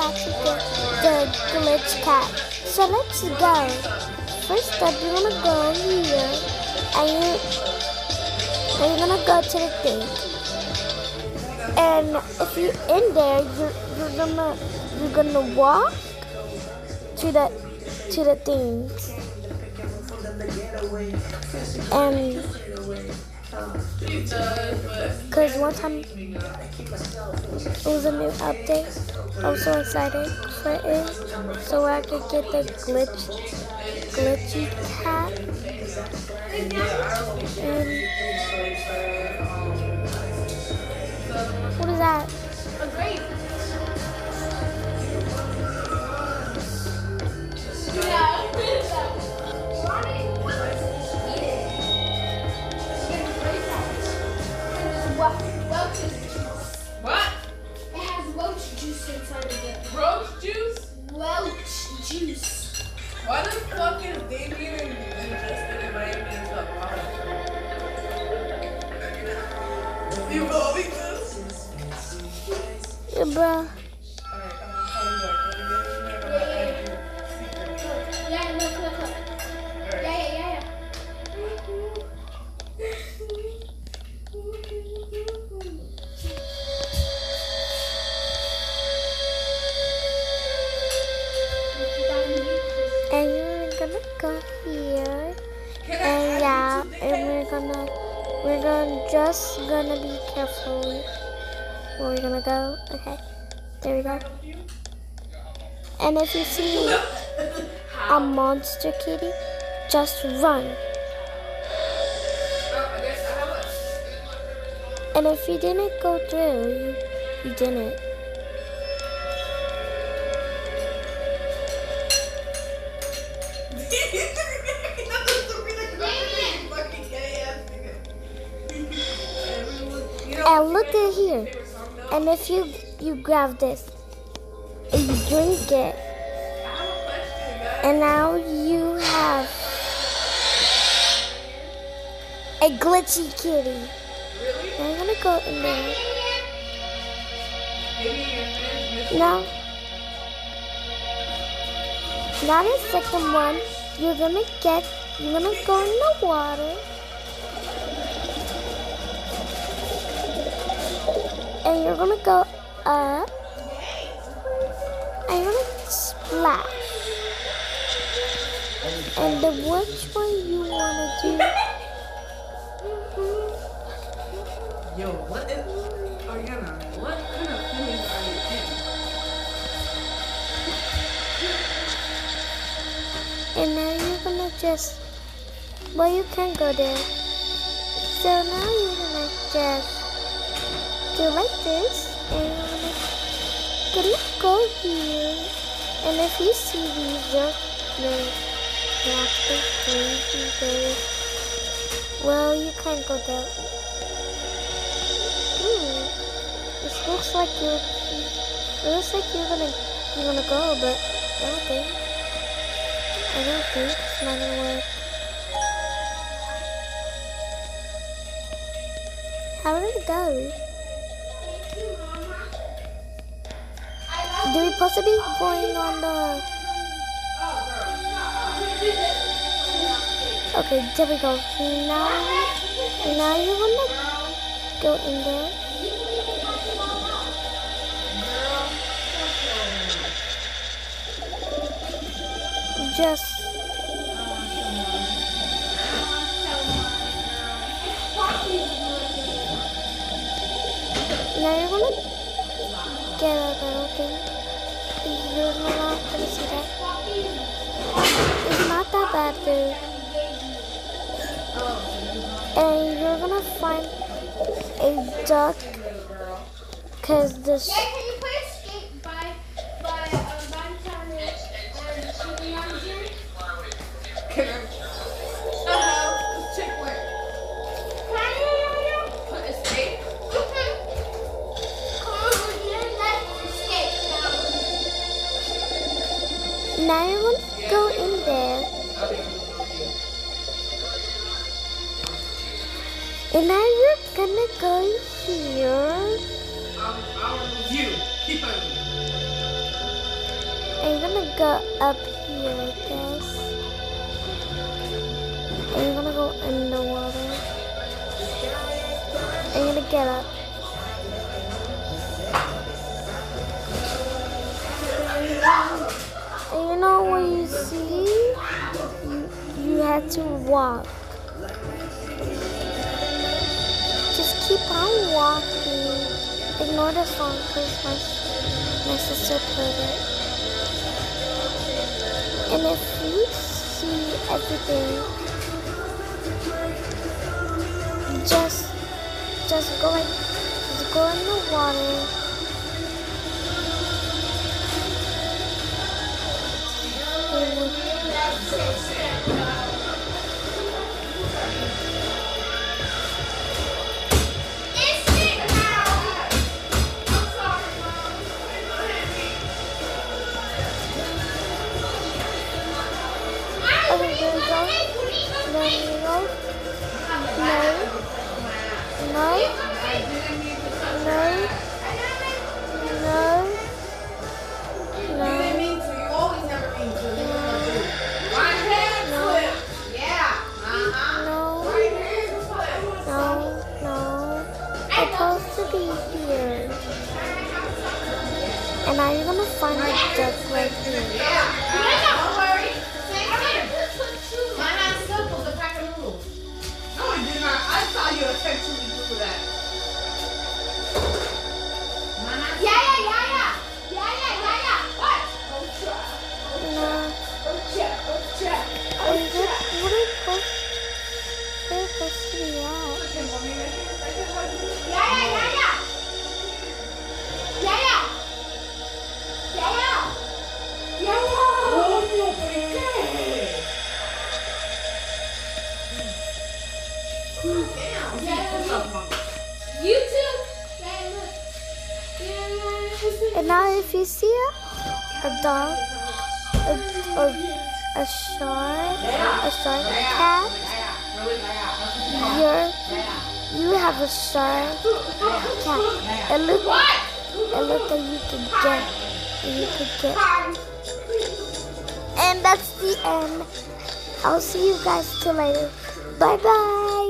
actually get the glitch cat. So let's go. First up, you're gonna go here, and you're gonna go to the thing. And if you're in there, you're gonna walk to the thing. And because one time it was a new update, I was so excited for it, so I could get the glitchy cat. And what is that? A grape. What? It has roach juice inside of it. Roach juice? Roach juice. Why the fuck is Damien interested in my into a product? You believe this? Yeah, bruh. Yeah, look. Yeah. And you're gonna go here, and yeah, and we're just gonna be careful where we're gonna go. Okay, there we go. And if you see a monster kitty, just run. And if you didn't go through, you didn't. And look at here. And if you grab this and you drink it, and now you have a glitchy kitty. Now I'm gonna go in there. Now the second one, you're gonna go in the water. And you're gonna go up, and you're gonna splash. And which one you wanna do? Yo, Ariana, what kind of feelings are you in? And now you're gonna well, you can go there. So now you're gonna just do like this, and you're gonna go here. And if you see these, well, you can't go there. It looks like you're gonna go, but I don't think it's not gonna work. How did it go? Do we supposed to be going on the... Okay, there we go. Now you're gonna go in there. Just now you're gonna get a little thing. You're not gonna see that. It's not that bad, dude. And you're gonna find a duck, cause this. Yeah, can you play Escape by Check where? Put escape? Now you're gonna go in there. And now you're gonna go here. You. Keep on. And you're gonna go up here, I guess. And you're gonna go in the water. And you're gonna get up. And you know what you see? You had to walk. Just keep on walking. Ignore the song because my sister played it. And if you see everything, just go in the water. And now you're gonna find a duck right here. Don't worry. Mine has circles, a pack of noodles. No, I did not. I saw you intentionally do that. Yeah. What? No. Check. What are you supposed to be at? You too. And now if you see a dog, a shark cat, you have a shark cat. It look like you could get. And that's the end. I'll see you guys till later. Bye bye.